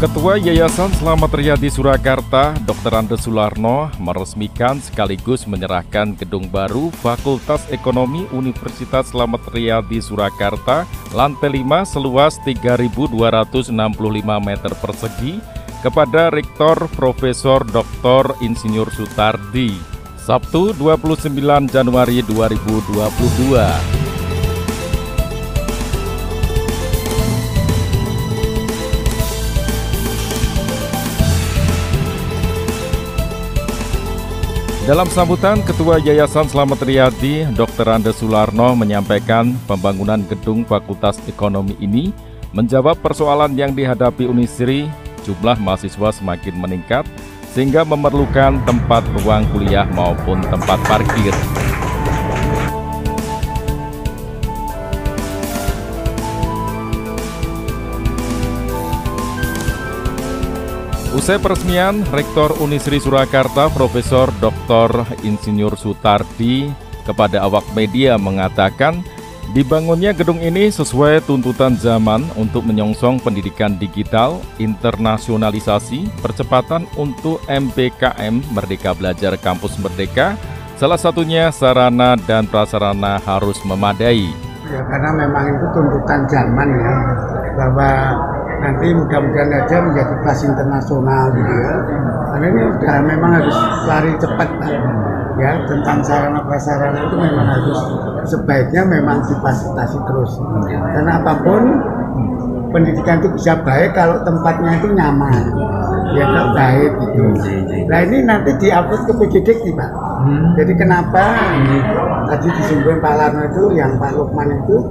Ketua Yayasan Slamet Riyadi Surakarta, Dr. Andes Sularno, meresmikan sekaligus menyerahkan gedung baru Fakultas Ekonomi Universitas Slamet Riyadi Surakarta, lantai 5 seluas 3.265 meter persegi kepada Rektor Profesor Dr. Insinyur Sutardi, Sabtu 29 Januari 2022. Dalam sambutan, Ketua Yayasan Slamet Riyadi, Dr. Andes Sularno menyampaikan pembangunan gedung Fakultas Ekonomi ini menjawab persoalan yang dihadapi Unisri, jumlah mahasiswa semakin meningkat sehingga memerlukan tempat ruang kuliah maupun tempat parkir. Usai peresmian, Rektor Unisri Surakarta Profesor Dr. Insinyur Sutardi kepada awak media mengatakan dibangunnya gedung ini sesuai tuntutan zaman untuk menyongsong pendidikan digital, internasionalisasi, percepatan untuk MBKM Merdeka Belajar Kampus Merdeka, salah satunya sarana dan prasarana harus memadai. Ya, karena memang itu tuntutan zaman ya, bahwa nanti mudah-mudahan aja menjadi kelas internasional gitu ya. Karena ini udah memang harus lari cepat Pak. Ya, tentang sarana prasarana itu memang harus sebaiknya memang difasilitasi terus. Karena apapun pendidikan itu bisa baik kalau tempatnya itu nyaman. Ya kalau baik gitu. Nah ini nanti diupload ke PGDIK nih Pak. Jadi kenapa tadi disinggung Pak Larno itu, yang Pak Lukman itu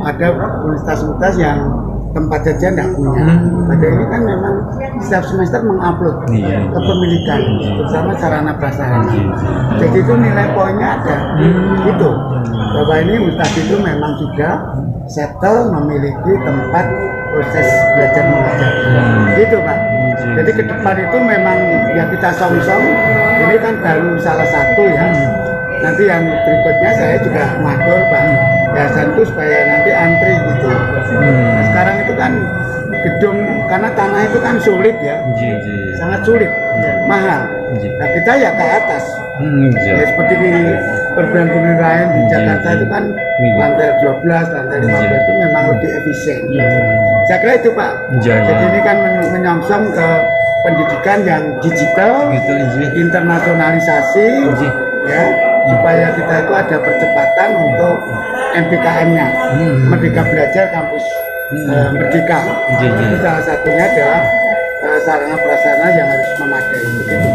ada universitas-universitas yang tempat saja tidak punya. Pada ini kan memang setiap semester mengupload kepemilikan bersama sarana prasarana. Jadi itu nilai poinnya ada. Itu bahwa ini universitas itu memang juga settle memiliki tempat proses belajar mengajar. Gitu Pak. Jadi ke depan itu memang ya kita song-song. Ini kan baru salah satu ya. Nanti yang berikutnya saya juga matur Pak Yayasan itu supaya nanti antri gitu. Nah, sekarang itu kan gedung, karena tanah itu kan sulit ya, sangat sulit, mahal. Nah kita ya ke atas, ya, seperti di perguruan lain di Jakarta itu kan lantai 12, lantai 15 itu memang lebih efisien. Saya kira itu Pak. Jadi ini kan menyongsong ke pendidikan yang digital, internasionalisasi, ya, supaya kita itu ada percepatan untuk MBKM-nya, Merdeka Belajar Kampus Merdeka. Itu salah satunya adalah sarana prasarana yang harus memadai. Begitu.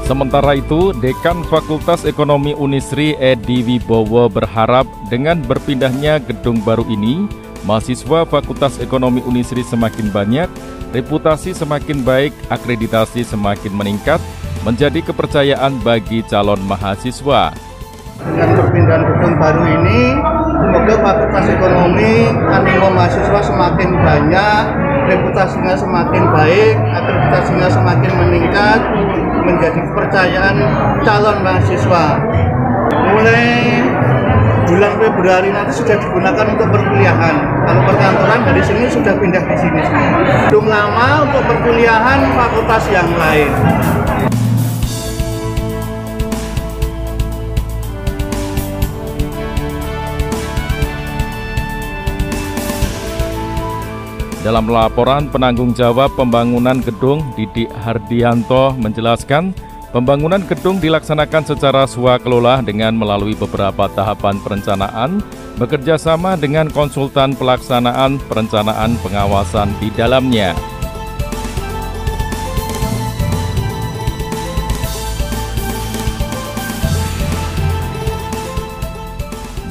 Sementara itu, Dekan Fakultas Ekonomi Unisri Edi Wibowo berharap dengan berpindahnya gedung baru ini, mahasiswa Fakultas Ekonomi Unisri semakin banyak, reputasi semakin baik, akreditasi semakin meningkat, menjadi kepercayaan bagi calon mahasiswa. Dengan perpindahan gedung baru ini, semoga Fakultas Ekonomi animo mahasiswa semakin banyak, reputasinya semakin baik, akreditasinya semakin meningkat, menjadi kepercayaan calon mahasiswa. Mulai bulan Februari nanti sudah digunakan untuk perkuliahan. Kalau perkantoran dari sini sudah pindah di sini. Gedung lama untuk perkuliahan fakultas yang lain. Dalam laporan penanggung jawab pembangunan gedung, Didik Hardianto menjelaskan pembangunan gedung dilaksanakan secara swakelola dengan melalui beberapa tahapan perencanaan, bekerja sama dengan konsultan pelaksanaan perencanaan pengawasan di dalamnya.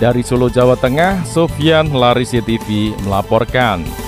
Dari Solo, Jawa Tengah, Sofyan Larisi TV melaporkan.